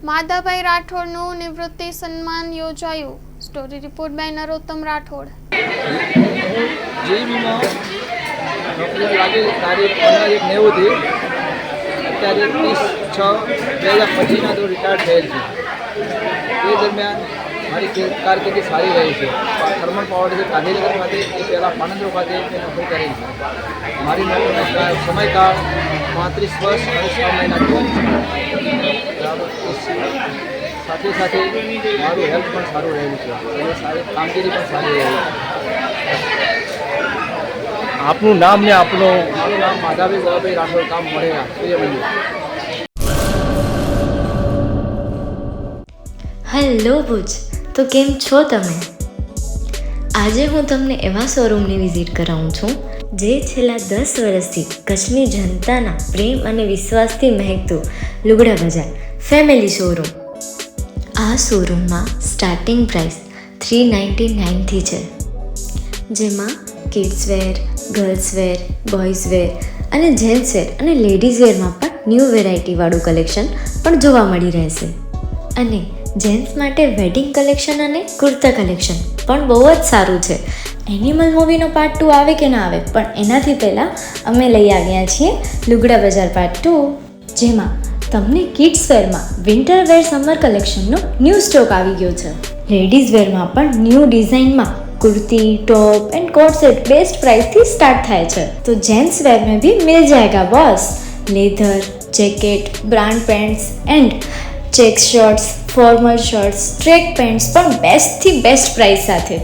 માધાભાઈ રાઠોડનું નિવૃત્તિ સન્માન યોજાયું. Story report by Narottam Rathod. જેબીમાં નોકરી લાગી તારીખ 15/1/90 અત્યારે 30/6/2025 તો રિટાયર થયેલ છે. એ દરમિયાન મારી કારકિર્દી સારી રહી છે. થર્મલ પાવર જે ગાંધીનગર ખાતે એ પહેલાં પાનંદરો ખાતે મેં નોકરી કરેલી છે. મારી નોકરીનો સમયકાળ 35 વર્ષ અને 6 મહિના થયો છે. સાથે સાથે મારું હેલ્થ પણ સારું રહેલું છે અને સારી કામગીરી પણ સારી રહેલી છે. આપનું નામ ને આપનું? મારું નામ માધાભાઈ ગોવાભાઈ રાઠોડ, ગામ મળેલા, સૂર્યમંદિર. હેલો ભુજ, તો કેમ છો તમે? આજે હું તમને એવા શોરૂમની વિઝિટ કરાવું છું જે છેલ્લા 10 વર્ષથી કચ્છની જનતાના પ્રેમ અને વિશ્વાસથી મહેકતું લુગડા બજાર ફેમિલી શોરૂમ. આ શોરૂમમાં સ્ટાર્ટિંગ પ્રાઇસ 399થી છે, જેમાં kids wear, girls wear, boys wear અને જેન્ટ્સ વેર અને લેડીઝ વેરમાં પણ ન્યૂ વેરાયટીવાળું કલેક્શન પણ જોવા મળી રહેશે. અને જેન્ટ્સ માટે વેડિંગ કલેક્શન અને કુર્તા કલેક્શન પણ બહુ જ સારું છે. એનિમલ મૂવીનો પાર્ટ 2 આવે કે ના આવે, પણ એનાથી પહેલાં અમે લઈ આવ્યા છીએ લુગડા બજાર પાર્ટ 2, જેમાં તમને કિડ્સ વેરમાં વિન્ટર વેર સમર કલેક્શનનો ન્યૂ સ્ટોક આવી ગયો છે. લેડીઝ વેરમાં પણ ન્યૂ ડિઝાઇનમાં kurti, top and coat set best price थी स्टार्ट थाय छे. तो जेंट्स वेर में भी मिल जाएगा boss. Leather, jacket, brand pants and check shirts, formal shirts, track pants पर बेस्ट थी बेस्ट प्राइस साथे.